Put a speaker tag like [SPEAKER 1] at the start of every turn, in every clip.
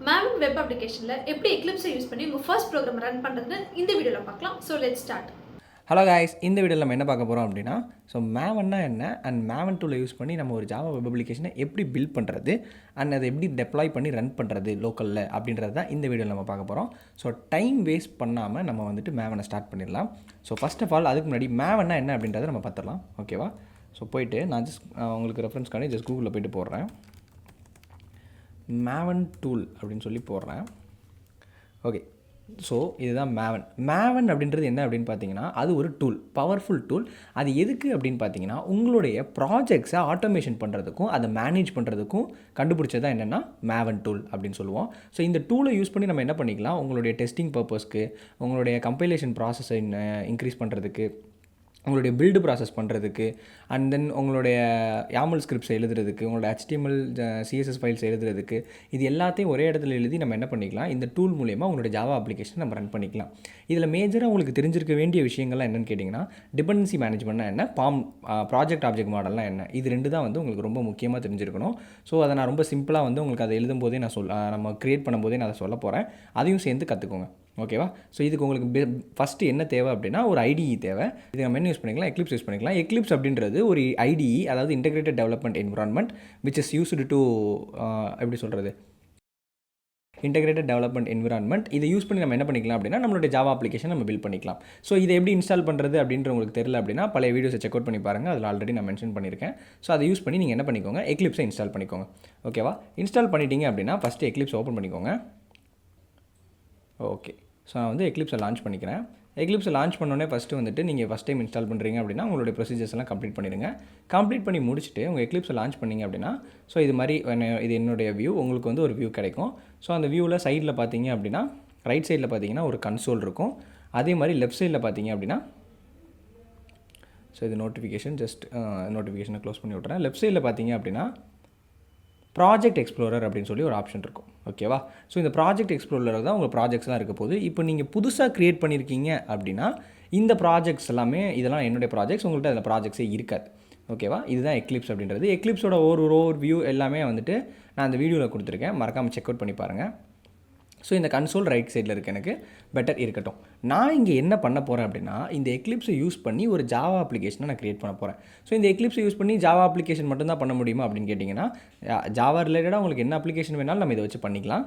[SPEAKER 1] Maven web அப்ளிகேஷன்ல எப்படி எக்லிப்ஸை use பண்ணி உங்கள் ஃபர்ஸ்ட் ப்ரோக்ராம் ரன் பண்ணுறதுன்னு இந்த வீடியோவில் பார்க்கலாம். So let's start.
[SPEAKER 2] Hello guys, இந்த வீடியோவில் நம்ம என்ன பார்க்க போகிறோம் அப்படின்னா, மேவன்னா என்ன அண்ட் மேவன் டூலை யூஸ் பண்ணி நம்ம ஒரு ஜாவா வெப் அப்ளிகேஷனை எப்படி பில்ட் பண்ணுறது அண்ட் அதை எப்படி டெப்ளாய் பண்ணி ரன் பண்ணுறது லோக்கலில் அப்படின்றது தான் இந்த வீடியோவில் நம்ம பார்க்க போகிறோம். ஸோ டைம் வேஸ்ட் பண்ணாமல் நம்ம வந்துட்டு மேவனை ஸ்டார்ட் பண்ணிடலாம். ஸோ ஃபர்ஸ்ட் ஆஃப் ஆல் அதுக்கு முன்னாடி மேவன்னா என்ன அப்படின்றத நம்ம பார்த்துடலாம். ஓகேவா? ஸோ போயிட்டு நான் உங்களுக்கு ரெஃபரன்ஸ்க்காண்டி ஜஸ்ட் கூகுளில் போய்ட்டு போடுறேன். மேவன் டூல் அப்படின்னு சொல்லி போடுறேன். ஓகே, ஸோ இதுதான் மேவன் அப்படின்றது என்ன அப்படின்னு பார்த்தீங்கன்னா, அது ஒரு டூல், பவர்ஃபுல் டூல். அது எதுக்கு அப்படின்னு பார்த்தீங்கன்னா, உங்களுடைய ப்ராஜெக்ட்ஸை ஆட்டோமேஷன் பண்ணுறதுக்கும் அதை மேனேஜ் பண்ணுறதுக்கும் கண்டுபிடிச்சது தான் என்னென்னா மேவன் டூல் அப்படின்னு சொல்லுவோம். ஸோ இந்த டூலை யூஸ் பண்ணி நம்ம என்ன பண்ணிக்கலாம், உங்களுடைய டெஸ்டிங் பர்பஸ்க்கு, உங்களுடைய கம்பைலேஷன் ப்ராசஸை இன்க்ரீஸ் பண்ணுறதுக்கு, உங்களுடைய பில்டு ப்ராசஸ் பண்ணுறதுக்கு, அண்ட் தென் உங்களுடைய யாமல் ஸ்கிரிப்ட்ஸ் எழுதுறதுக்கு, உங்களோட HTML CSS ஃபைல்ஸ் எழுதுறதுக்கு, இது எல்லாத்தையும் ஒரே இடத்துல எழுதி நம்ம என்ன பண்ணிக்கலாம், இந்த டூல் மூலயமா உங்களுடைய ஜாவா அப்ளிகேஷன் நம்ம ரன் பண்ணிக்கலாம். இதில் மேஜராக உங்களுக்கு தெரிஞ்சிருக்க வேண்டிய விஷயங்கள்லாம் என்னென்னு கேட்டிங்கன்னா, டிபெண்டன்சி மேனேஜ்மெண்ட்னா என்ன, ப்ராஜெக்ட் ஆப்ஜெக்ட் மாடல்லாம் என்ன, இது ரெண்டு தான் வந்து உங்களுக்கு ரொம்ப முக்கியமாக தெரிஞ்சிருக்கணும். ஸோ அதை நான் ரொம்ப சிம்பிளாக வந்து உங்களுக்கு அதை எழுதும் போதே நான் நம்ம க்ரியேட் பண்ணும்போதே நான் அதை சொல்ல போகிறேன். அதையும் சேர்ந்து கற்றுக்கோங்க. ஓகேவா? ஸோ இதுக்கு உங்களுக்கு ஃபஸ்ட்டு என்ன தேவை அப்படின்னா, ஒரு IDE தேவை. இது நம்ம என்ன யூஸ் பண்ணிக்கலாம், எக்லிப்ஸ் யூஸ் பண்ணிக்கலாம். எக்லிப்ஸ் அப்படின்றது ஒரு IDE, அதாவது integrated development environment, which is used to எப்படி சொல்கிறது, இன்டெகிரேட்டட் டெவலப்மெண்ட் என்விரான்மெண்ட். இதை யூஸ் பண்ணி நம்ம என்ன பண்ணிக்கலாம் அப்படின்னா, நம்மளுடைய ஜாவா அப்ளிகேஷன் நம்ம பில்ட் பண்ணிக்கலாம். ஸோ இதை எப்படி இன்ஸ்டால் பண்ணுறது அப்படின்ற உங்களுக்கு தெரியல அப்படின்னா, பழைய வீடியோஸை செக் அவுட் பண்ணி பாருங்கள். அதில் ஆல்ரெடி நான் மென்ஷன் பண்ணியிருக்கேன். ஸோ அதை யூஸ் பண்ணி நீங்கள் என்ன பண்ணிக்கோங்க, எக்லிப்ஸை இன்ஸ்டால் பண்ணிக்கோங்க. ஓகேவா? இன்ஸ்டால் பண்ணிட்டீங்க அப்படின்னா ஃபஸ்ட்டு எக்லிப்ஸ் ஓப்பன் பண்ணிக்கோங்க. ஓகே, ஸோ நான் வந்து எக்லிப்ஸை லான்ச் பண்ணிக்கிறேன். எக்லிப்ஸை லான்ச் பண்ணோடனே ஃபஸ்ட்டு வந்துட்டு நீங்கள் ஃபஸ்ட் டைம் இன்ஸ்டால் பண்ணுறீங்க அப்படின்னா உங்களுடைய ப்ரொசீஜர்ஸ் எல்லாம் கம்ப்ளீட் பண்ணிடுங்க. கம்ப்ளீட் பண்ணி முடிச்சுட்டு உங்கள் எக்லிப்ஸை லான்ச் பண்ணிங்க அப்படின்னா, ஸோ இது மாதிரி இது என்னுடைய வியூ, உங்களுக்கு வந்து ஒரு வியூ கிடைக்கும். ஸோ அந்த வியூவில் சைடில் பார்த்தீங்க அப்படின்னா, ரைட் சைடில் பார்த்தீங்கன்னா ஒரு கன்சோல் இருக்கும். அதே மாதிரி லெஃப்ட் சைடில் பார்த்தீங்க அப்படின்னா, ஸோ இது நோட்டிஃபிகேஷன், ஜஸ்ட் நோட்டிஃபிகேஷனை க்ளோஸ் பண்ணி விட்றேன். லெஃப்ட் சைடில் பார்த்தீங்க அப்படின்னா ப்ராஜெக்ட் எக்ஸ்ப்ளோரர் அப்படின்னு சொல்லி ஒரு ஆப்ஷன் இருக்கும். ஓகேவா? ஸோ இந்த ப்ராஜெக்ட் எக்ஸ்ப்ளோரர் தான் உங்கள் ப்ராஜெக்ட்ஸ்லாம் இருக்க போது. இப்போ நீங்கள் புதுசாக க்ரியேட் பண்ணியிருக்கீங்க அப்படின்னா இந்த ப்ராஜெக்ட்ஸ் எல்லாமே, இதெல்லாம் என்னுடைய ப்ராஜெக்ட்ஸ், உங்கள்கிட்ட அதில் ப்ராஜெக்ட்ஸே இருக்காது. ஓகேவா? இதுதான் எக்லிப்ஸ் அப்படின்றது. எக்லிப்ஸோட ஒரு வியூ எல்லாமே வந்துட்டு நான் அந்த வீடியோவில் கொடுத்துருக்கேன், மறக்காமல் செக் அவுட் பண்ணி பாருங்கள். ஸோ இந்த கன்சோல் ரைட் சைடில் இருக்குது, எனக்கு பெட்டர் இருக்கட்டும். நான் இங்கே என்ன பண்ண போகிறேன் அப்படின்னா, இந்த எக்லிப்ஸை யூஸ் பண்ணி ஒரு ஜாவா அப்ளிகேஷனை நான் க்ரியேட் பண்ண போகிறேன். ஸோ இந்த எக்லிப்ஸை யூஸ் பண்ணி ஜாவா அப்ளிகேஷன் மட்டும்தான் பண்ண முடியுமா அப்படின்னு கேட்டிங்கன்னா, ஜாவா ரிலேட்டடாக உங்களுக்கு என்ன அப்ளிகேஷன் வேணாலும் நம்ம இதை வச்சு பண்ணிக்கலாம்.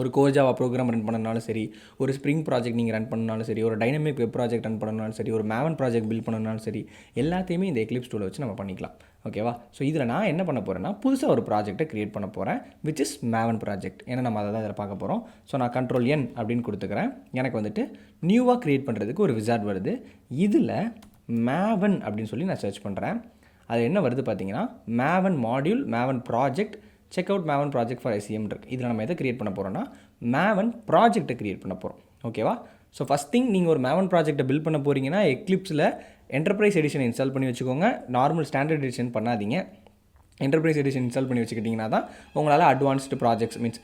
[SPEAKER 2] ஒரு கோர் ஜாவா ப்ரோக்ராம் ரன் பண்ணனாலும் சரி, ஒரு ஸ்ப்ரிங் ப்ராஜெக்ட் நீங்கள் ரன் பண்ணனாலும் சரி, ஒரு டைனமிக் வெப் ப்ராஜெக்ட் ரன் பண்ணனாலும் சரி, ஒரு மேவன் ப்ராஜெக்ட் பில்ட் பண்ணனாலும் சரி, எல்லாத்தையுமே இந்த எக்லிப்ஸ் டூலை வச்சு நம்ம பண்ணிக்கலாம். ஓகேவா? ஸோ இதில் நான் என்ன பண்ண போகிறேன்னா, புதுசாக ஒரு ப்ராஜெக்ட்டை க்ரியேட் பண்ண போகிறேன், விச் இஸ் மேவன் ப்ராஜெக்ட். ஏன்னா நம்ம அதை தான் இதில் பார்க்க போகிறோம். ஸோ நான் Ctrl+N அப்படின்னு கொடுத்துக்கிறேன். எனக்கு வந்துட்டு நியூவாக க்ரியேட் பண்ணுறதுக்கு ஒரு விசார்ட் வருது. இதில் மேவன் அப்படின்னு சொல்லி நான் சர்ச் பண்ணுறேன். அது என்ன வருது பார்த்தீங்கன்னா, Maven module, Maven project, check out Maven project for SCM இருக்குது. இதில் நம்ம எதை க்ரியேட் பண்ண போகிறோம்னா, மேவன் ப்ராஜெக்ட்டை க்ரியேட் பண்ண போகிறோம். ஓகேவா? ஸோ ஃபஸ்ட் திங், நீங்கள் ஒரு மேவன் ப்ராஜெக்ட்டை பில்ட் பண்ண போகிறீங்கன்னா, எக்லிப்ஸில் என்டர்பிரைஸ் எடிஷன் இன்ஸ்டால் பண்ணி வச்சுக்கோங்க. நார்மல் ஸ்டாண்டர்ட் எடிஷன் பண்ணாதீங்க. என்டர்பிரைஸ் எடிஷன் இன்ஸ்டால் பண்ணி வச்சுக்கிட்டிங்கன்னா தான் உங்களால் அட்வான்ஸ்டு ப்ராஜெக்ட்ஸ், மீன்ஸ்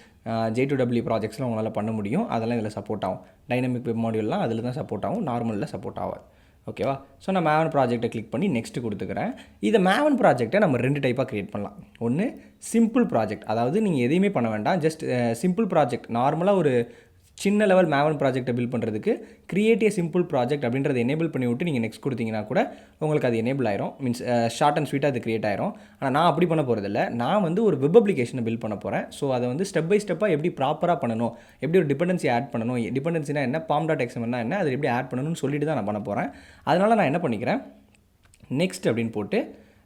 [SPEAKER 2] J2EE ப்ராஜெக்ட்ஸ்லாம் உங்களால் பண்ண முடியும். அதெல்லாம் இதில் சப்போர்ட் ஆகும். டைனமிக் வெப் மாடியூல்லாம் அதில் தான் சப்போர்ட் ஆகும், நார்மலில் சப்போர்ட் ஆகாது. ஓகேவா? ஸோ நான் மேவன் ப்ராஜெக்ட்டை கிளிக் பண்ணி நெக்ஸ்ட்டு கொடுத்துக்கிறேன். இதை மேவன் ப்ராஜெக்ட்டை நம்ம 2 டைப்பாக க்ரியேட் பண்ணலாம். ஒன்று சிம்பிள் ப்ராஜெக்ட், அதாவது நீங்கள் எதையுமே பண்ண வேண்டாம், ஜஸ்ட் சிம்பிள் ப்ராஜெக்ட். நார்மலாக ஒரு சின்ன லெவல் மேவன் ப்ராஜெக்ட்டை பில்ட் பண்ணுறதுக்கு கிரியேட் ஏ சிம்பிள் ப்ராஜெக்ட் அப்படின்றத எனேபிள் பண்ணி விட்டு நீங்கள் நெக்ஸ்ட் கொடுத்தீங்கன்னா கூட உங்களுக்கு அது எனேபிள் ஆயிரும். மீன்ஸ் ஷார்ட் அண்ட் ஸ்வீட்டாக அது கிரியேட் ஆயிரும். ஆனால் நான் அப்படி பண்ண போகிறதில்ல. நான் வந்து ஒரு வெப் அப்ளிகேஷனை பில்ட் பண்ண போகிறேன். ஸோ அதை வந்து ஸ்டெப் பை ஸ்டெப்பாக எப்படி ப்ராப்பராக பண்ணணும், எப்படி ஒரு டிபெண்டன்சி ஆட் பண்ணணும், டிபெண்டன்சினா என்ன, pom.xml என்ன, அதை எப்படி ஆட் பண்ணணும்னு சொல்லிட்டு தான் நான் பண்ண போகிறேன். அதனால் நான் என்ன பண்ணிக்கிறேன், நெக்ஸ்ட் அப்படின்னு போட்டு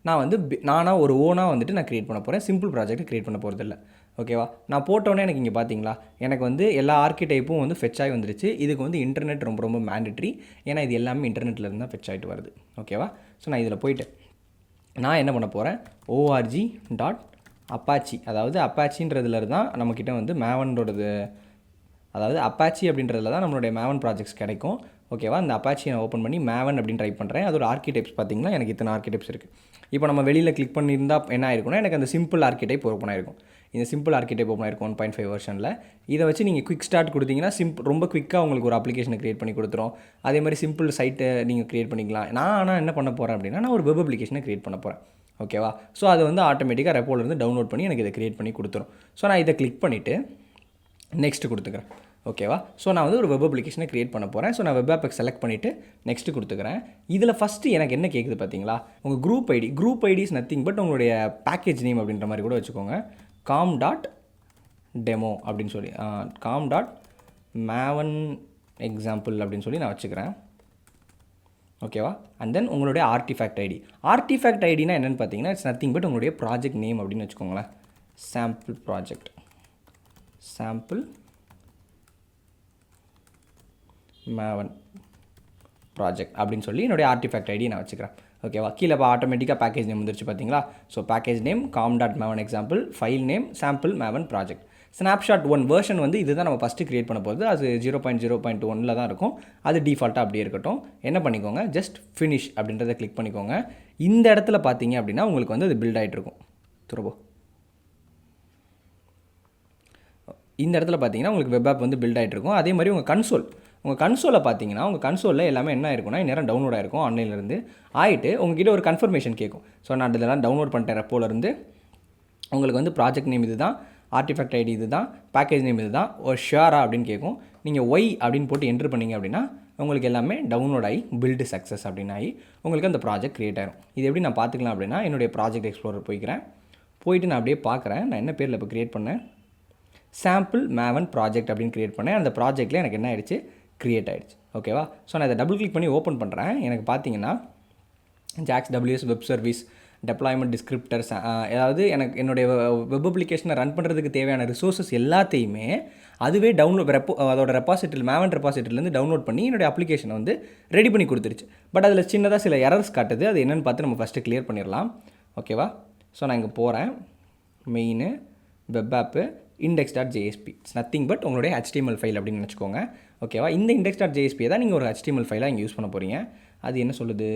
[SPEAKER 2] நான் வந்து நானாக ஒரு ஓனாக வந்துட்டு நான் க்ரியேட் பண்ண போகிறேன். சிம்பிள் ப்ராஜெக்ட் க்ரியேட் பண்ண போகிறதில்ல. ஓகேவா? நான் போட்டோன்னே எனக்கு இங்கே பார்த்தீங்களா, எனக்கு வந்து எல்லா ஆர்கிடைப்பும் வந்து ஃபெச் ஆகி வந்துருச்சு. இதுக்கு வந்து இன்டர்நெட் ரொம்ப ரொம்ப மேண்டட்ரி. ஏன்னா இது எல்லாமே இன்டர்நெட்டில் இருந்தால் ஃபெச் ஆகிட்டு வருது. ஓகேவா? ஸோ நான் இதில் போய்ட்டு நான் என்ன பண்ண போகிறேன், org.apache, அதாவது அப்பாச்சின்றதுல தான் நம்மக்கிட்ட வந்து மேவனோடது, அதாவது அப்பாச்சி அப்படின்றதுல தான் நம்மளுடைய மேவன் ப்ராஜெக்ட்ஸ் கிடைக்கும். ஓகேவா? அந்த அப்பாச்சியை நான் ஓப்பன் பண்ணி மேவன் அப்படின்னு டைப் பண்ணுறேன். அதோட ஆர்கிடைப்ஸ் பார்த்தீங்கன்னா எனக்கு இத்தனை ஆர்கிடைப்ஸ் இருக்குது. இப்போ நம்ம வெளியில் கிளிக் பண்ணியிருந்தால் என்ன ஆயிருக்குன்னா, எனக்கு அந்த சிம்பிள் ஆர்கிடைப் ஓப்பன் ஆயிருக்கும். இந்த சிம்பிள் ஆர்கிடைப் ஓப்பன் ஆயிருக்கும் 1.5 வெர்ஷனில். இதை வச்சு நீங்கள் குவிக் ஸ்டார்ட் கொடுத்தீங்கன்னா ரொம்ப குவிக்காக உங்களுக்கு ஒரு அப்ளிகேஷனை க்ரியேட் பண்ணி கொடுத்துரும். அதே மாதிரி சிம்பிள் சைட்டை நீங்கள் க்ரியேட் பண்ணிக்கலாம். நான் ஆனால் என்ன பண்ண போகிறேன் அப்படின்னா, நான் ஒரு வெப் அப்ளிகேஷனை க்ரியேட் பண்ண போகிறேன். ஓகேவா? ஸோ அது வந்து ஆட்டோமேட்டிக்காக ரெப்போலேருந்து டவுன்லோட் பண்ணி எனக்கு இதை க்ரியேட் பண்ணி கொடுத்துரும். ஸோ நான் இதை கிளிக் பண்ணிவிட்டு நெக்ஸ்ட்டு கொடுத்துக்கிறேன். ஓகேவா? ஸோ நான் வந்து ஒரு வெப் அப்ளிகேஷனை க்ரியேட் பண்ண போகிறேன். ஸோ நான் வெப் ஆப்பை செலக்ட் பண்ணிவிட்டு நெக்ஸ்ட்டு கொடுத்துக்கிறேன். இதில் ஃபஸ்ட்டு எனக்கு என்ன கேட்குது பார்த்தீங்களா, உங்கள் group ID is nothing but உங்களுடைய பேக்கேஜ் நேம் அப்படின்ற மாதிரி கூட வச்சுக்கோங்க. com.demo அப்படின்னு சொல்லி com.maven example அப்படின்னு சொல்லி நான் வச்சுக்கிறேன். ஓகேவா? அண்ட் தென் உங்களுடைய ஆர்டிஃபேக்ட் ஐடினா என்னென்னு பார்த்தீங்கன்னா இட்ஸ் நத்திங் பட் உங்களுடைய ப்ராஜெக்ட் நேம் அப்படின்னு வச்சுக்கோங்களேன். Sample project, sample Maven project அப்படின்னு சொல்லி என்னுடைய ஆர்டிஃபேக்ட் ஐடி நான் வச்சுக்கிறேன். ஓகேவா? கீழே இப்போ ஆட்டோமேட்டிக்காக பேக்கேஜ் நேம் வந்துருச்சு பார்த்தீங்களா. So package name com.maven example, file name sample Maven project. Snapshot 1 version வந்து இதுதான் நம்ம ஃபஸ்ட்டு க்ரியேட் பண்ண போகிறது. அது 0.0.1 தான் இருக்கும். அது டிஃபால்ட்டாக அப்படியே இருக்கட்டும். என்ன பண்ணிக்கோங்க, ஜஸ்ட் ஃபினிஷ் அப்படின்றத கிளிக் பண்ணிக்கோங்க. இந்த இடத்துல பார்த்தீங்க அப்படின்னா உங்களுக்கு வந்து அது பில்ட் ஆகிட்டு இருக்கும். துறபோ இந்த இடத்துல பார்த்தீங்கன்னா உங்களுக்கு வெப் ஆப் வந்து பில்ட் ஆகிட்டு இருக்கும். அதே மாதிரி உங்கள் கன்சோலில் பார்த்தீங்கன்னா உங்கள் கன்சோலில் எல்லாமே என்ன இருக்குன்னா இந்நேரம் டவுன்லோட் ஆகிருக்கும் ஆன்லைன்லேருந்து ஆகிட்டு உங்ககிட்ட ஒரு கன்ஃபர்மேஷன் கேட்கும். ஸோ நான் இதெல்லாம் டவுன்லோட் பண்ணிட்டேன் ரெப்போலேருந்து. உங்களுக்கு வந்து ப்ராஜெக்ட் நேம் இது தான், ஆர்டிஃபேக்ட் ஐடி இது தான், பேக்கேஜ் நேம் இது தான், ஒரு ஷியரா அப்படின்னு கேட்கும். நீங்கள் ஒய் அப்படின்னு போட்டு என்ட்ரு பண்ணிங்க அப்படின்னா உங்களுக்கு எல்லாமே டவுன்லோட் ஆகி பில்டு சக்ஸஸ் அப்படின்னு ஆகி உங்களுக்கு அந்த ப்ராஜெக்ட் க்ரியேட் ஆகிரும். இது எப்படி நான் பார்த்துக்கலாம் அப்படின்னா என்னுடைய ப்ராஜெக்ட் எக்ஸ்ப்ளோரர் போயிட்டு நான் அப்படியே பார்க்குறேன். நான் என்ன பேரில் இப்போ க்ரியேட் பண்ணேன், சாம்பிள் Maven ப்ராஜெக்ட் அப்படின்னு க்ரியேட் பண்ணேன். அந்த ப்ராஜெக்ட்டில் எனக்கு என்ன ஆயிடுச்சு, க்ரியேட் ஆகிடுச்சு. ஓகேவா? ஸோ நான் இதை டபுள் கிளிக் பண்ணி ஓப்பன் பண்ணுறேன். எனக்கு பார்த்தீங்கன்னா JAX வெப் சர்வீஸ், டெப்ளாய்மெண்ட் டிஸ்கிரிப்டர்ஸ், அதாவது எனக்கு என்னுடைய வெப் அப்ளிகேஷனை ரன் பண்ணுறதுக்கு தேவையான ரிசோர்ஸஸ் எல்லாத்தையுமே அதுவே அதோட Maven ரெப்பாசிட்டரிலேருந்து டவுன்லோட் பண்ணி என்னுடைய அப்ளிகேஷனை வந்து ரெடி பண்ணி கொடுத்துருச்சு. பட் அதில் சின்னதாக சில எரர்ஸ் காட்டுது. அது என்னென்னு பார்த்து நம்ம ஃபஸ்ட்டு கிளியர் பண்ணிடலாம். ஓகேவா? ஸோ நான் இங்கே போகிறேன். Main web app index.jsp, it's nothing but உங்களுடைய HTML ஃபைல் அப்படின்னு நினச்சிக்கோங்க. ஓகேவா? இந்த index.jsp தான் நீங்கள் ஒரு HTML ஃபைலாக இங்கே யூஸ் பண்ண போகிறீங்க. அது என்ன சொல்லுது,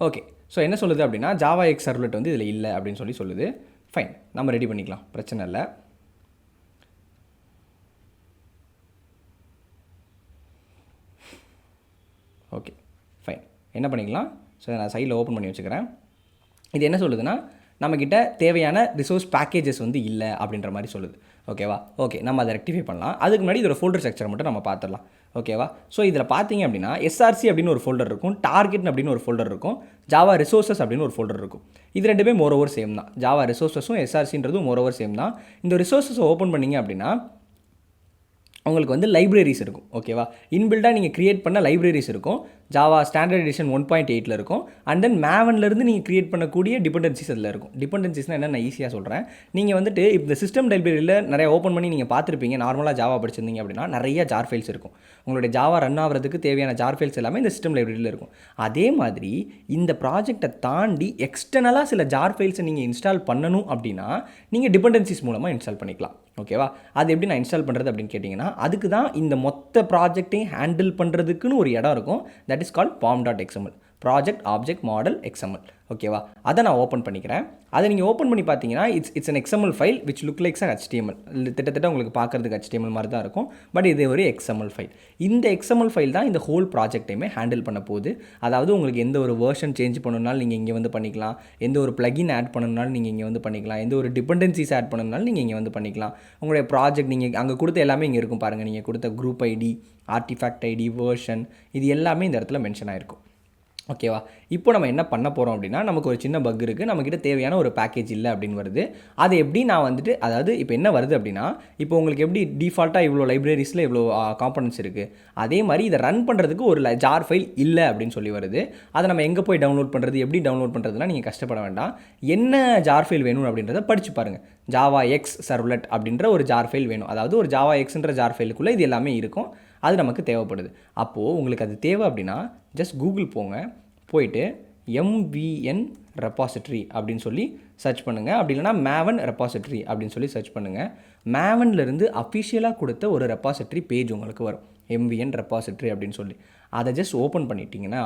[SPEAKER 2] ஓகே. ஸோ என்ன சொல்லுது அப்படின்னா ஜாவா எக்ஸ் சர்வ்லெட் வந்து இதில் இல்லை அப்படின்னு சொல்லுது. ஃபைன், நம்ம ரெடி பண்ணிக்கலாம், பிரச்சனை இல்லை. ஓகே ஃபைன், என்ன பண்ணிக்கலாம். ஸோ நான் சைடில் ஓப்பன் பண்ணி வச்சுக்கிறேன். இது என்ன சொல்லுதுன்னா நம்மக்கிட்ட தேவையான ரிசோர்ஸ் பேக்கேஜஸ் வந்து இல்லை அப்படின்ற மாதிரி சொல்லுது. ஓகேவா? ஓகே, நம்ம அதை ரெக்டிஃபை பண்ணலாம். அதுக்கு முன்னாடி இதோட ஃபோல்டர் ஸ்ட்ரக்சர் மட்டும் நம்ம பார்த்துடலாம். ஓகேவா? ஸோ இதில் பார்த்தீங்க அப்படின்னா SRC அப்படின்னு ஒரு ஃபோல்டர் இருக்கும், டார்கெட் அப்படின்னு ஒரு ஃபோல்டர் இருக்கும், ஜாவா ரிசோர்ஸஸ் அப்படின்னு ஒரு ஃபோல்டர் இருக்கும். இது ரெண்டுமே மோரோவர் சேம் தான். ஜாவா ரிசோர்ஸஸும் SRCன்றதும் மோரோவர் சேம் தான். இந்த ரிசோர்ஸஸை ஓப்பன் பண்ணிங்க அப்படின்னா உங்களுக்கு வந்து லைப்ரரிஸ் இருக்கும். ஓகேவா? இன்பில்டாக நீங்கள் க்ரியேட் பண்ண லைப்ரரிஸ் இருக்கும். ஜாவா ஸ்டாண்டர்ட் எடிஷன் 1.8 இருக்கும். அண்ட் தென் மேவன்லேருந்து நீங்கள் க்ரியேட் பண்ணக்கூடிய டிபெண்டன்சிஸ் அதில் இருக்கும். டிபெண்டன்சிஸ்னால் என்ன, நான் ஈஸியாக சொல்கிறேன். நீங்கள் வந்துட்டு இந்த சிஸ்டம் லைப்ரரியில் நிறைய ஓப்பன் பண்ணி நீங்கள் பார்த்துருப்பீங்க. நார்மலாக ஜாவா படிச்சிருந்தீங்க அப்படின்னா நிறைய ஜார் ஃபைல்ஸ் இருக்கும். உங்களுடைய ஜாவா ரன் ஆகிறதுக்கு தேவையான ஜார் ஃபைல்ஸ் எல்லாமே இந்த சிஸ்டம் லைப்ரரியில் இருக்கும். அதே மாதிரி இந்த ப்ராஜெக்டை தாண்டி எக்ஸ்டர்னலாக சில ஜார் ஃபைல்ஸை நீங்கள் இன்ஸ்டால் பண்ணணும் அப்படின்னா நீங்கள் டிபெண்டன்சிஸ் மூலமாக இன்ஸ்டால் பண்ணிக்கலாம். ஓகேவா? அது எப்படி நான் இன்ஸ்டால் பண்ணுறது அப்படின்னு கேட்டிங்கன்னா அதுக்கு தான் இந்த மொத்த ப்ராஜெக்டையும் ஹேண்டில் பண்ணுறதுக்குன்னு ஒரு இடம் இருக்கும். That is called pom.xml, project object model XML. ஓகேவா? அதை நான் ஓப்பன் பண்ணிக்கிறேன். அதை நீங்கள் ஓப்பன் பண்ணி பார்த்தீங்கன்னா it's an XML file which look likes HTML. கிட்டத்தட்ட உங்களுக்கு பார்க்குறதுக்கு HTML மாதிரி தான் இருக்கும். பட் இது ஒரு XML ஃபைல். இந்த XML ஃபைல் தான் இந்த ஹோல் ப்ராஜெக்டையுமே ஹேண்டில் பண்ண போகுது. அதாவது உங்களுக்கு எந்த ஒரு வேர்ஷன் சேஞ்ச் பண்ணணும்னாலும் நீங்கள் இங்கே வந்து பண்ணிக்கலாம், எந்த ஒரு பிளகின் ஆட் பண்ணணும்னாலும் நீங்கள் இங்கே வந்து பண்ணிக்கலாம், எந்த ஒரு டிபெண்டன்சிஸ் ஆட் பண்ணணும்னாலும் நீங்கள் இங்கே வந்து பண்ணிக்கலாம். உங்களுடைய ப்ராஜெக்ட் நீங்கள் அங்கே கொடுத்த எல்லாமே இங்கே இருக்கும் பாருங்கள். நீங்கள் கொடுத்த group ID, artifact ID, version, இது எல்லாமே இந்த இடத்துல மென்ஷன் ஆகிருக்கும். ஓகேவா? இப்போ நம்ம என்ன பண்ண போகிறோம் அப்படின்னா நமக்கு ஒரு சின்ன பக் இருக்குது, நம்மக்கிட்ட தேவையான ஒரு பேக்கேஜ் இல்லை அப்படின்னு வருது. அது எப்படி நான் வந்துட்டு, அதாவது இப்போ என்ன வருது அப்படின்னா இப்போ உங்களுக்கு எப்படி டிஃபால்ட்டாக இவ்வளோ லைப்ரரிஸில் இவ்வளோ காம்பனன்ட்ஸ் இருக்குது, அதே மாதிரி இதை ரன் பண்ணுறதுக்கு ஒரு ஜார் ஃபைல் இல்லை அப்படின்னு சொல்லி வருது. அதை நம்ம எங்கே போய் டவுன்லோட் பண்ணுறது, எப்படி டவுன்லோட் பண்ணுறதுனா நீங்கள் கஷ்டப்பட வேண்டாம். என்ன ஜார் ஃபைல் வேணும் அப்படின்றத படித்து பாருங்கள். ஜாவா எக்ஸ் சர்வ்லெட் அப்படின்ற ஒரு ஜார் ஃபைல் வேணும். அதாவது ஒரு ஜாவா எக்ஸ்ன்ற ஜார் ஃபைலுக்குள்ளே இது எல்லாமே இருக்கும். அது நமக்கு தேவைப்படுது. அப்போது உங்களுக்கு அது தேவை அப்படின்னா ஜஸ்ட் கூகுள் போயிட்டு MVN ரெப்பாசிட்ரி அப்படின்னு சொல்லி சர்ச் பண்ணுங்கள். அப்படி இல்லைனா Maven ரெப்பாசிட்ரி அப்படின்னு சொல்லி சர்ச் பண்ணுங்கள். மேவன்லேருந்து அஃபிஷியலாக கொடுத்த ஒரு ரெப்பாசிட்ரி பேஜ் உங்களுக்கு வரும், MVN ரெப்பாசிட்ரி அப்படின்னு சொல்லி. அதை ஜஸ்ட் ஓப்பன் பண்ணிட்டீங்கன்னா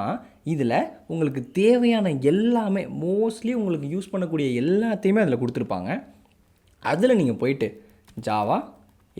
[SPEAKER 2] இதில் உங்களுக்கு தேவையான எல்லாமே, மோஸ்ட்லி உங்களுக்கு யூஸ் பண்ணக்கூடிய எல்லாத்தையுமே அதில் கொடுத்துருப்பாங்க. அதில் நீங்கள் போயிட்டு ஜாவா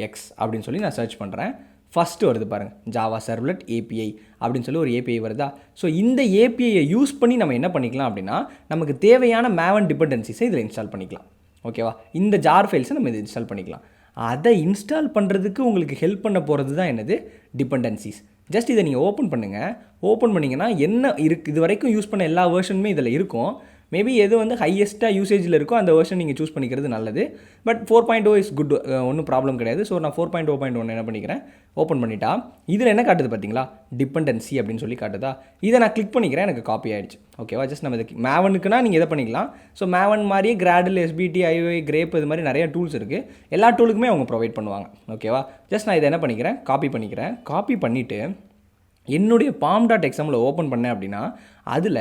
[SPEAKER 2] எக்ஸ் அப்படின்னு சொல்லி நான் சர்ச் பண்ணுறேன். ஃபஸ்ட்டு வருது பாருங்கள், ஜாவா சர்வ்லெட் API அப்படின்னு சொல்லி ஒரு API வருதா. ஸோ இந்த APIயை யூஸ் பண்ணி நம்ம என்ன பண்ணிக்கலாம் அப்படின்னா நமக்கு தேவையான Maven டிபெண்டன்சிஸை இதில் இன்ஸ்டால் பண்ணிக்கலாம். ஓகேவா? இந்த ஜார் ஃபைல்ஸை நம்ம இதை இன்ஸ்டால் பண்ணிக்கலாம். அதை இன்ஸ்டால் பண்ணுறதுக்கு உங்களுக்கு ஹெல்ப் பண்ண போகிறது தான் என்னது டிபெண்டன்சிஸ். ஜஸ்ட் இதை நீங்கள் ஓப்பன் பண்ணுங்கள். ஓப்பன் பண்ணிங்கன்னா என்ன இருக்குது, இது வரைக்கும் யூஸ் பண்ண எல்லா வேர்ஷனுமே இதில் இருக்கும். மேபி எது வந்து ஹையஸ்ட்டாக யூசேஜில் இருக்கோ அந்த வேர்ஷன் நீங்கள் சூஸ் பண்ணிக்கிறது நல்லது. பட் 4.0 இஸ் குட், ஒன்றும் ப்ராப்ளம் கிடையாது. ஸோ நான் 4.0.1 என்ன பண்ணிக்கிறேன், ஓப்பன் பண்ணிட்டா இதில் என்ன காட்டுது பார்த்தீங்களா, டிபெண்டன்சி அப்படின்னு சொல்லி காட்டுதா. இதை நான் கிளிக் பண்ணிக்கிறேன், எனக்கு காப்பி ஆகிடுச்சு. ஓகேவா, ஜஸ்ட் நம்ம இதுக்கு மேவனுக்குனா நீங்கள் எதை பண்ணிக்கலாம். ஸோ மேவன் மாதிரியே கிராடில், எஸ்பிடி, ஐஓஐ, கிரேப் இது மாதிரி நிறைய டூல்ஸ் இருக்குது. எல்லா டூலுக்குமே அவங்க ப்ரொவைட் பண்ணுவாங்க. ஓகேவா, ஜஸ்ட் நான் இதை என்ன பண்ணிக்கிறேன், காப்பி பண்ணிக்கிறேன். காப்பி பண்ணிவிட்டு என்னுடைய palm.xml ஓப்பன் பண்ணேன் அப்படின்னா அதில்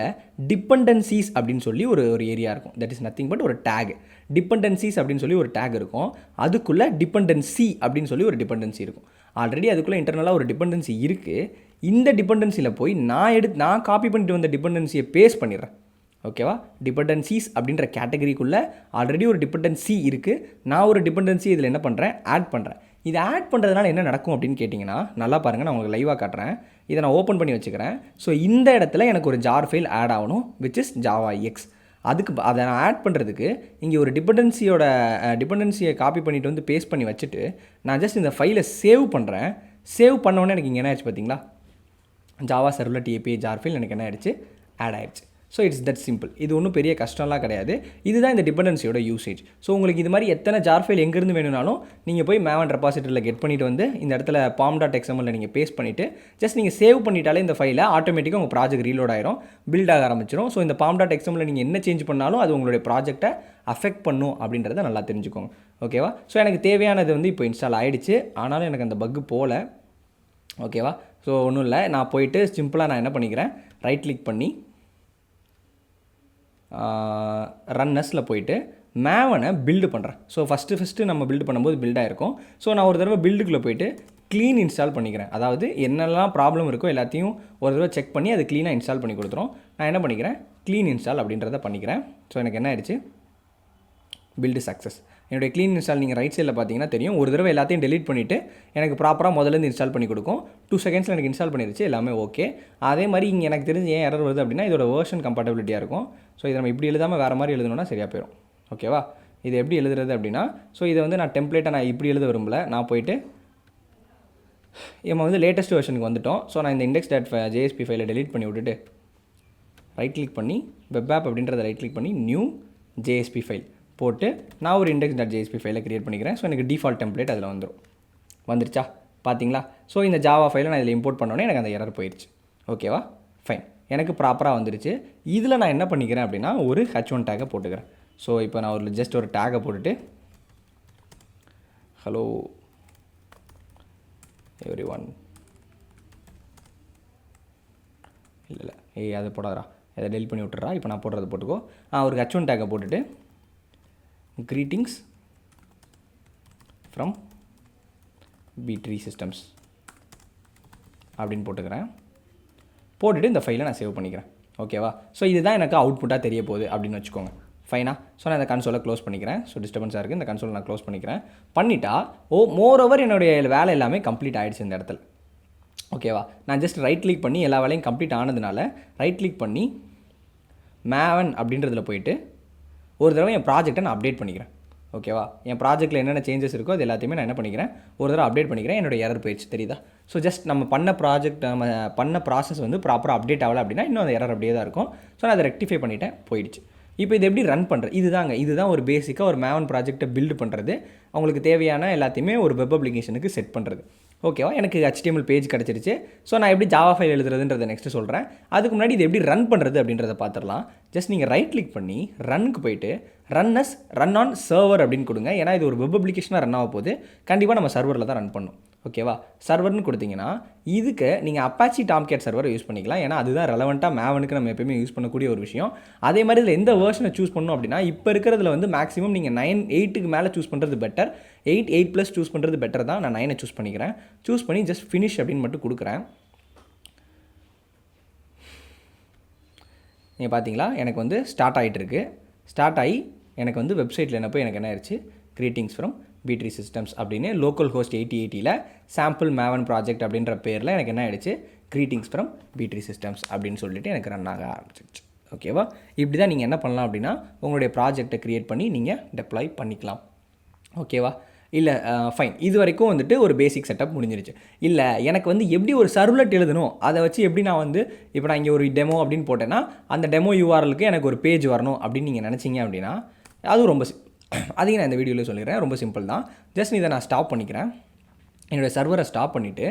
[SPEAKER 2] டிபெண்டன்சிஸ் அப்படின்னு சொல்லி ஒரு ஏரியா இருக்கும். தட் இஸ் நத்திங் பட் ஒரு டேக். டிபெண்டன்சிஸ் அப்படின்னு சொல்லி ஒரு டேக் இருக்கும். அதுக்குள்ளே டிபெண்டன்சி அப்படின்னு சொல்லி ஒரு டிபெண்டன்சி இருக்கும். ஆல்ரெடி அதுக்குள்ளே இன்டர்னலாக ஒரு டிபெண்டன்சி இருக்குது. இந்த டிபெண்டன்சியில் போய் நான் காப்பி பண்ணிட்டு வந்த டிபெண்டன்சியை பேஸ்ட் பண்ணிடுறேன். ஓகேவா, டிபெண்டன்சிஸ் அப்படின்ற கேட்டகரிக்குள்ளே ஆல்ரெடி ஒரு டிபெண்டன்சி இருக்குது. நான் ஒரு டிபெண்டன்சி இதில் என்ன பண்ணுறேன், ஆட் பண்ணுறேன். இதை ஆட் பண்ணுறதுனால என்ன நடக்கும் அப்படின்னு கேட்டிங்கன்னா, நல்லா பாருங்கள், நான் உங்களுக்கு லைவாக காட்டுறேன். இதை நான் ஓப்பன் பண்ணி வச்சுக்கிறேன். ஸோ இந்த இடத்துல எனக்கு ஒரு ஜார் ஃபைல் ஆட் ஆகணும், விச் இஸ் ஜாவா எக்ஸ். அதை நான் ஆட் பண்ணுறதுக்கு இங்கே ஒரு டிபெண்டன்சியை காப்பி பண்ணிவிட்டு வந்து பேஸ்ட் பண்ணி வச்சுட்டு நான் ஜஸ்ட் இந்த ஃபைலை சேவ் பண்ணுறேன். சேவ் பண்ணோன்னே எனக்கு இங்கே என்ன ஆயிடுச்சு பார்த்தீங்களா, Java servlet API jar file எனக்கு என்ன ஆயிடுச்சு, ஆட் ஆயிடுச்சு. So it's that simple. இது ஒன்றும் பெரிய கஷ்டம்லாம் கிடையாது. இதுதான் இந்த டிபெண்டன்சியோட யூசேஜ். ஸோ உங்களுக்கு இது மாதிரி எத்தனை ஜார் ஃபைல் எங்கேருந்து வேணும்னாலும் நீங்கள் போய் மேவன் ரெபாசிட்டரியில் கெட் பண்ணிவிட்டு வந்து இந்த இடத்துல palm.xml நீங்கள் பேஸ்ட் பண்ணிவிட்டு ஜஸ்ட் நீங்கள் சேவ் பண்ணிட்டாலே இந்த ஃபைலை ஆட்டோமேட்டிக்காக உங்கள் ப்ராஜெக்ட் ரீலோட் ஆயிரும், பில்ட் ஆக ஆரம்பிச்சிடும். ஸோ இந்த palm.xml நீங்கள் என்ன சேஞ்ச் பண்ணாலும் அது உங்களுடைய ப்ராஜெக்ட்டை அஃபெக்ட் பண்ணும் அப்படின்றத நல்லா தெரிஞ்சுக்கோங்க. ஓகேவா, ஸோ எனக்கு தேவையானது வந்து இப்போ இன்ஸ்டால் ஆகிடுச்சு. ஆனாலும் எனக்கு அந்த பக்கு போகல. ஓகேவா, ஸோ ஒன்றும் இல்லை, நான் போயிட்டு சிம்பிளாக நான் என்ன பண்ணிக்கிறேன், ரைட் கிளிக் பண்ணி ரன்னஸில் போயிட்டு மேவனை பில்டு பண்ணுறேன். ஸோ ஃபஸ்ட்டு நம்ம பில்டு பண்ணும்போது பில்ட் ஆகிருக்கும். ஸோ நான் ஒரு தடவை பில்டுக்குள்ளே போயிட்டு க்ளீன் இன்ஸ்டால் பண்ணிக்கிறேன். அதாவது என்னெல்லாம் ப்ராப்ளம் இருக்கோ எல்லாத்தையும் ஒரு தடவை செக் பண்ணி அது க்ளீனாக இன்ஸ்டால் பண்ணி கொடுத்துரும். நான் என்ன பண்ணிக்கிறேன், க்ளீன் இன்ஸ்டால் அப்படின்றத பண்ணிக்கிறேன். ஸோ எனக்கு என்ன ஆயிடுச்சு, பில்டு சக்ஸஸ். என்னுடைய க்ளீன் இன்ஸ்டால் நீங்கள் ரைட் சைடில் பார்த்தீங்கன்னா தெரியும். ஒரு தடவை எல்லாத்தையும் டெலீட் பண்ணிவிட்டு எனக்கு ப்ராப்பராக முதல்லேருந்து இன்ஸ்டால் பண்ணி கொடுக்கும். 2 செகண்ட்ஸில் எனக்கு இன்ஸ்டால் பண்ணிடுச்சு, எல்லாமே ஓகே. அதே மாதிரி இங்கே எனக்கு தெரிஞ்சு ஏன் எரர் வருது அப்படின்னா இதோட வேர்ஷன் கம்பேட்டபிலிட்டியாக இருக்கும். ஸோ இதை நம்ம இப்படி எழுதாமல் வேறு மாதிரி எழுதணும்னா சரியாக போயிடும். ஓகேவா, இது எப்படி எழுதுறது அப்படின்னா, ஸோ இதை வந்து நான் டெம்ப்ளேட்டை நான் இப்படி எழுத விரும்பல. நான் போயிட்டு நம்ம வந்து லேட்டஸ்ட் வெர்ஷனுக்கு வந்துட்டோம். ஸோ நான் இந்த index.jsp ஃபைலை டெலீட் பண்ணி விட்டுட்டு ரைட் கிளிக் பண்ணி வெப் ஆப் அப்படின்றத ரைட் கிளிக் பண்ணி நியூ JSP ஃபைல் போட்டு நான் ஒரு index.jsp ஃபைலை க்ரியேட் பண்ணிக்கிறேன். ஸோ எனக்கு டிஃபால்ட் டெம்ப்ளேட் அதில் வந்துருச்சா பார்த்தீங்களா. ஸோ இந்த ஜாவா ஃபைலை நான் இதில் இம்போர்ட் பண்ணோன்னே எனக்கு அந்த எரர் போயிடுச்சு. ஓகேவா, ஃபைன், எனக்கு ப்ராப்பராக வந்துருச்சு. இதில் நான் என்ன பண்ணிக்கிறேன் அப்படின்னா ஒரு H1 டேக்கை போட்டுக்கிறேன். ஸோ இப்போ நான் ஒரு ஜஸ்ட் ஒரு டேக்கை போட்டுட்டு ஹலோ எவ்ரி ஒன், இல்லை அதை போடாதரா, அதை டெலிட் பண்ணி விட்டுறா. இப்போ நான் போடுறது போட்டுக்கோ. ஒரு H1 டேக்கை போட்டுட்டு greetings from BTree systems அப்படின்னு போட்டுக்கிறேன். போட்டுட்டு இந்த ஃபைலை நான் சேவ் பண்ணிக்கிறேன். ஓகேவா, ஸோ இதுதான் எனக்கு அவுட்புட்டாக தெரிய போகுது அப்படின்னு வச்சுக்கோங்க. ஃபைனா, ஸோ நான் இந்த கன்சோலை க்ளோஸ் பண்ணிக்கிறேன். ஸோ டிஸ்டர்பன்ஸாக இருக்குது, இந்த கன்சோலை நான் க்ளோஸ் பண்ணிக்கிறேன். பண்ணிட்டா மோரோவர் என்னுடைய வேலை எல்லாமே கம்ப்ளீட் ஆகிடுச்சு இந்த இடத்துல. ஓகேவா, நான் ஜஸ்ட் ரைட் கிளிக் பண்ணி எல்லா வேலையும் கம்ப்ளீட் ஆனதுனால ரைட் கிளிக் பண்ணி மேவன் அப்படின்றதுல போயிட்டு ஒரு தடவை என் ப்ராஜெக்ட்டை நான் அப்டேட் பண்ணிக்கிறேன். ஓகேவா, என் ப்ராஜெக்ட்டில் என்னென்ன சேஞ்சஸ் இருக்கோ அது எல்லாத்தையுமே நான் என்ன பண்ணிக்கிறேன், ஒரு தடவை அப்டேட் பண்ணிக்கிறேன். என்னோட எரர் போயிடுச்சு தெரியுதா. ஸோ ஜஸ்ட் நம்ம பண்ண ப்ராசஸ் வந்து ப்ராப்பராக அப்டேட் ஆகலை அப்படின்னா இன்னும் அந்த எரர் அப்படியே தான் இருக்கும். ஸோ நான் அதை ரெக்டிஃபை பண்ணிட்டேன், போயிடுச்சு. இப்போ இது எப்படி ரன் பண்ணுறது, இதுதான் ஒரு பேசிக்காக ஒரு மேவன் ப்ராஜெக்ட்டை பில்டு பண்ணுறது. அவங்களுக்கு தேவையான எல்லாத்தையுமே ஒரு வெப் அப்ளிகேஷனுக்கு செட் பண்ணுறது. ஓகேவா, எனக்கு HTML பேஜ் கிடச்சிருச்சு. ஸோ நான் எப்படி ஜாவா ஃபைல் எழுதுறதுன்றதை நெக்ஸ்ட்டு சொல்கிறேன். அதுக்கு முன்னாடி இது எப்படி ரன் பண்ணுறது அப்படின்றத பார்த்துடலாம். ஜஸ்ட் நீங்கள் ரைட் கிளிக் பண்ணி ரன்னுக்கு போயிட்டு ரன் ஆன் சர்வர் அப்படின்னு கொடுங்க. ஏன்னா இது ஒரு வெப் அப்ளிகேஷனாக ரன் ஆக போகுது. கண்டிப்பாக நம்ம சர்வரில் தான் ரன் பண்ணணும். ஓகேவா, சர்வர்னு கொடுத்தீங்கன்னா இதுக்கு நீங்கள் அப்பாச்சி டாம்கேட் சர்வரை யூஸ் பண்ணிக்கலாம். ஏன்னா அதுதான் ரெலவெண்ட்டாக மேவனுக்கு நம்ம எப்பயுமே யூஸ் பண்ணக்கூடிய ஒரு விஷயம். அதே மாதிரி இதில் எந்த வேர்ஷனை சூஸ் பண்ணணும் அப்படின்னா இப்போ இருக்கிறதுல வந்து மேக்ஸிமம் நீங்கள் 8க்கு மேலே சூஸ் பண்ணுறது பெட்டர். 8+ சூஸ் பண்ணுறது பெட்டர் தான். நான் 9 சூஸ் பண்ணிக்கிறேன். சூஸ் பண்ணி ஜஸ்ட் ஃபினிஷ் அப்படின்னு மட்டும் கொடுக்குறேன். நீங்கள் பார்த்தீங்களா, எனக்கு வந்து ஸ்டார்ட் ஆகிட்டுருக்கு. ஸ்டார்ட் ஆகி எனக்கு வந்து வெப்சைட்டில் என்ன போய் எனக்கு என்ன ஆயிடுச்சு, கிரீட்டிங்ஸ் ஃப்ரம் BTree systems அப்படின்னு லோக்கல் ஹோஸ்ட் 8080ல் சாம்பிள் மேவன் ப்ராஜெக்ட் அப்படின்ற பேரில் எனக்கு என்ன ஆகிடுச்சு, கிரீட்டிங்ஸ் ஃப்ரம் BTree systems அப்படின்னு சொல்லிட்டு எனக்கு ரன் ஆக ஆரம்பிச்சிடுச்சு. ஓகேவா, இப்படி தான் நீங்கள் என்ன பண்ணலாம் அப்படின்னா உங்களுடைய ப்ராஜெக்டை க்ரியேட் பண்ணி நீங்கள் டெப்ளாய் பண்ணிக்கலாம். ஓகேவா, இல்லை ஃபைன், இது வரைக்கும் வந்துட்டு ஒரு பேசிக் செட்டப் முடிஞ்சிருச்சு. இல்லை எனக்கு வந்து எப்படி ஒரு சர்வ்லெட் எழுதணும், அதை வச்சு எப்படி நான் வந்து இப்போ நான் இங்கே ஒரு டெமோ அப்படின்னு போட்டேன்னா அந்த டெமோ யூஆர்எலுக்கு எனக்கு ஒரு பேஜ் வரணும் அப்படின்னு நீங்கள் நினச்சிங்க அப்படின்னா அதுவும் ரொம்ப அதையும் நான் இந்த வீடியோவில் சொல்லிடுறேன். ரொம்ப சிம்பிள் தான். ஜஸ்ட் இதை நான் ஸ்டாப் பண்ணிக்கிறேன். என்னோடய சர்வரை ஸ்டாப் பண்ணிவிட்டு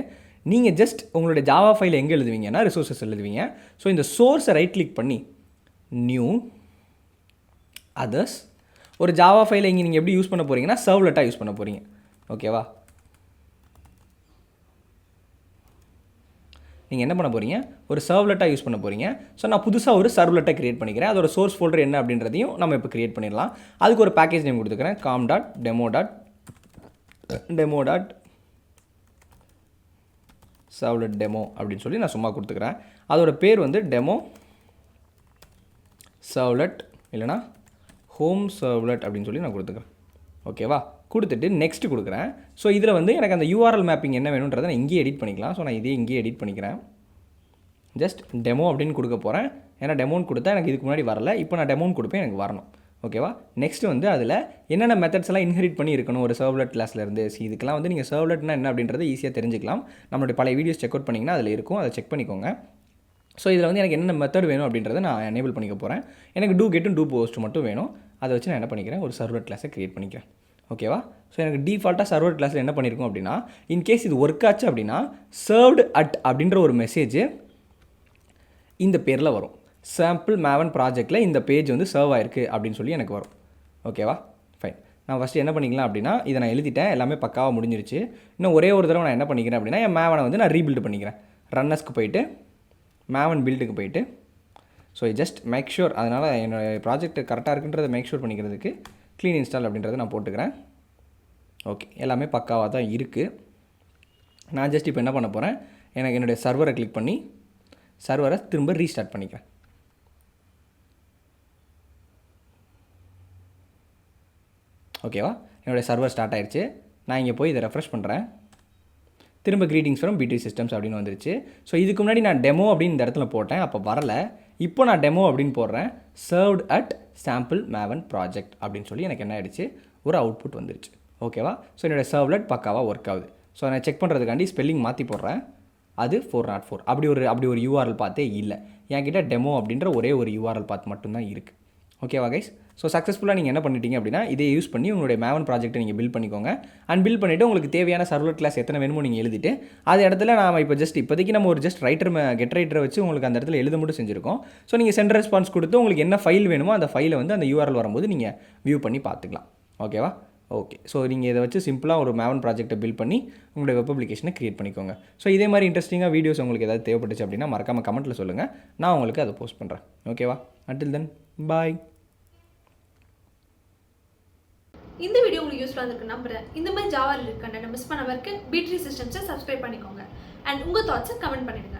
[SPEAKER 2] நீங்கள் ஜஸ்ட் உங்களுடைய ஜாவா ஃபைல் எங்கே எழுதுவீங்கன்னா ரிசோர்ஸஸ் எழுதுவீங்க. ஸோ இந்த சோர்ஸை ரைட் கிளிக் பண்ணி நியூ அதர்ஸ், ஒரு ஜாவா ஃபைலை இங்கே நீங்கள் எப்படி யூஸ் பண்ண போகிறீங்கன்னா சர்வ்லெட்டாக யூஸ் பண்ண போகிறீங்க. ஓகேவா? நீங்கள் என்ன பண்ண போகிறீங்க, ஒரு சர்வ்லெட்டாக யூஸ் பண்ண போகிறீங்க. ஸோ நான் புதுசாக ஒரு சர்வ்லெட்டை க்ரியேட் பண்ணிக்கிறேன். அதோட சோர்ஸ் ஃபோல்டர் என்ன அப்படின்றதையும் நம்ம இப்போ க்ரியேட் பண்ணிடலாம். அதுக்கு ஒரு பேக்கேஜ் நேம் கொடுத்துக்கிறேன், com.demo.demo. சர்வ்லெட் டெமோ அப்படின்னு சொல்லி நான் சும்மா கொடுத்துக்கிறேன். அதோட பேர் வந்து டெமோ சர்வ்லெட் இல்லைனா ஹோம் சர்வ்லெட் அப்படின்னு சொல்லி நான் கொடுத்துக்கிறேன். ஓகேவா? கொடுத்துட்டு நெக்ஸ்ட் கொடுக்குறேன். ஸோ இதில் வந்து எனக்கு அந்த யூஆர்எல் மேப்பிங் என்ன வேணுன்றதை நான் இங்கேயே எடிட் பண்ணிக்கலாம். ஸோ நான் இதே இங்கேயே எடிட் பண்ணிக்கிறேன். ஜஸ்ட் டெமோ அப்படின்னு கொடுக்க போகிறேன். ஏன்னா டெமோன்னு கொடுத்தா எனக்கு இதுக்கு முன்னாடி வரல, இப்போ நான் டெமோன்னு கொடுப்பேன், எனக்கு வரணும். ஓகேவா? நெக்ஸ்ட் வந்து அதில் என்னென்ன மெத்தட்ஸ் எல்லாம் இன்ஹெரிட் பண்ணி இருக்கணும் ஒரு சர்வ்லெட் கிளாஸ்லேருந்து. இதுக்கெல்லாம் வந்து நீங்கள் சர்வ்லெட்னா என்ன அப்படின்றத ஈஸியாக தெரிஞ்சுக்கலாம். நம்மளுடைய பழைய வீடியோஸ் செக் அவுட் பண்ணிங்கன்னா அதில் இருக்கும், அதை செக் பண்ணிக்கோங்க. ஸோ இதில் வந்து எனக்கு என்னென்ன மெத்தட் வேணும் அப்படின்றத நான் எனேபிள் பண்ணிக்க போகிறேன். எனக்கு டூ கெட்டும் டூ போஸ்ட் மட்டும் வேணும். அதை வச்சு நான் என்ன பண்ணிக்கிறேன், ஒரு சர்வ்லெட் கிளாஸை க்ரியேட் பண்ணிக்கிறேன். ஓகேவா? ஸோ எனக்கு டிஃபால்ட்டாக சர்வர் கிளாஸில் என்ன பண்ணியிருக்கோம் அப்படின்னா, இன்கேஸ் இது ஒர்க் ஆச்சு அப்படின்னா சர்வ்டு அட் அப்படின்ற ஒரு மெசேஜ் இந்த பேரில் வரும். சாம்பிள் மேவன் ப்ராஜெக்ட்டில் இந்த பேஜ் வந்து சர்வ் ஆயிருக்கு அப்படின்னு சொல்லி எனக்கு வரும். ஓகேவா? ஃபைன். நான் ஃபஸ்ட்டு என்ன பண்ணிக்கலாம் அப்படின்னா, இதை நான் எழுதிட்டேன், எல்லாமே பக்காவாக முடிஞ்சிருச்சு. இன்னும் ஒரே ஒரு தடவை நான் என்ன பண்ணிக்கிறேன் அப்படின்னா, என் மேவனை வந்து நான் ரீபில்டு பண்ணிக்கிறேன். ரன்னர்ஸ்க்கு போயிட்டு மேவன் பில்டுக்கு போயிட்டு ஸோ ஜஸ்ட் மேக் ஷூர், அதனால் என்னோடய ப்ராஜெக்ட் கரெக்டாக இருக்குன்றதை மேக் ஷூர் பண்ணிக்கிறதுக்கு க்ளீன் இன்ஸ்டால் அப்படின்றத நான் போட்டுக்கிறேன். ஓகே, எல்லாமே பக்காவாக தான் இருக்குது. நான் ஜஸ்ட் இப்போ என்ன பண்ண போகிறேன், எனக்கு என்னுடைய சர்வரை கிளிக் பண்ணி சர்வரை திரும்ப ரீஸ்டார்ட் பண்ணிக்கிறேன். ஓகேவா? என்னுடைய சர்வர் ஸ்டார்ட் ஆயிடுச்சு. நான் இங்கே போய் இதை ரெஃப்ரெஷ் பண்ணுறேன். திரும்ப க்ரீட்டிங்ஸ் ஃப்ரம் BTree சிஸ்டம்ஸ் அப்படின்னு வந்துருச்சு. ஸோ இதுக்கு முன்னாடி நான் டெமோ அப்படின்னு இந்த இடத்துல போட்டேன், அப்போ வரலை. இப்போ நான் டெமோ அப்படின்னு போடுறேன், served at sample Maven project அப்படின்னு சொல்லி எனக்கு என்ன ஆயிடுச்சு, ஒரு அவுட்புட் வந்துருச்சு. ஓகேவா? ஸோ என்னோடய சர்வ்லெட் பக்காவாக ஒர்க் ஆகுது. ஸோ நான் செக் பண்ணுறதுக்காண்டி ஸ்பெல்லிங் மாற்றி போடுறேன், அது 404. அப்படி ஒரு URL பார்த்தே இல்லை. என்கிட்ட டெமோ அப்படின்ற ஒரே ஒரு URL பாத் மட்டும்தான் இருக்குது. ஓகேவா கைஸ்? ஸோ சக்ஸஸ்ஃபுல்லாக நீங்கள் என்ன பண்ணிட்டீங்க அப்படின்னா, இதை யூஸ் பண்ணி உங்களுடைய மேவன் ப்ராஜெக்ட்டை நீங்கள் பில்ட் பண்ணிக்கோங்க. அண்ட் பில்ட் பண்ணிவிட்டு உங்களுக்கு தேவையான சர்வ்லெட் கிளாஸ் எத்தனை வேணுமோ நீங்கள் எழுதிட்டு, அது இடத்துல நாம் இப்போ இப்போதைக்கு நம்ம ஒரு கெட் ரைட்டரை வச்சு உங்களுக்கு அந்த இடத்துல எழுத மட்டும் செஞ்சுருக்கோம். ஸோ நீங்கள் சென்ட் ரெஸ்பான்ஸ் கொடுத்து உங்களுக்கு என்ன ஃபைல் வேணுமோ அந்த ஃபைலை வந்து அந்த URL வரும்போது நீங்கள் வியூ பண்ணி பார்த்துக்கலாம். ஓகேவா? ஓகே. ஸோ நீங்கள் இதை வச்சு சிம்பிளாக ஒரு மேவன் ப்ராஜெக்ட்டை பில்ட் பண்ணி உங்களுடைய வெப் அப்ளிகேஷனை க்ரியேட் பண்ணிக்கோங்க. ஸோ இதே மாதிரி இன்ட்ரெஸ்டிங்காக வீடியோஸ் உங்களுக்கு ஏதாவது தேவைப்பட்டுச்சு அப்படின்னா மறக்காமல் கமெண்ட்டில் சொல்லுங்கள், நான் உங்களுக்கு அதை போஸ்ட் பண்ணுறேன். ஓகேவா? அன்டில் தென் பாய்.
[SPEAKER 1] இந்த வீடியோ உங்களுக்கு யூஸ்ஃபுல்லாக இருக்கு நம்புறேன். இந்த மாதிரி ஜாவா ரிலேட்டட் கண்டென்ட் மிஸ் பண்ணாம இருக்க BTree சிஸ்டம்ஸை சப்ஸ்கிரைப் பண்ணிக்கோங்க. அண்ட் உங்கள் தாட்ஸை கமெண்ட் பண்ணிடுங்க.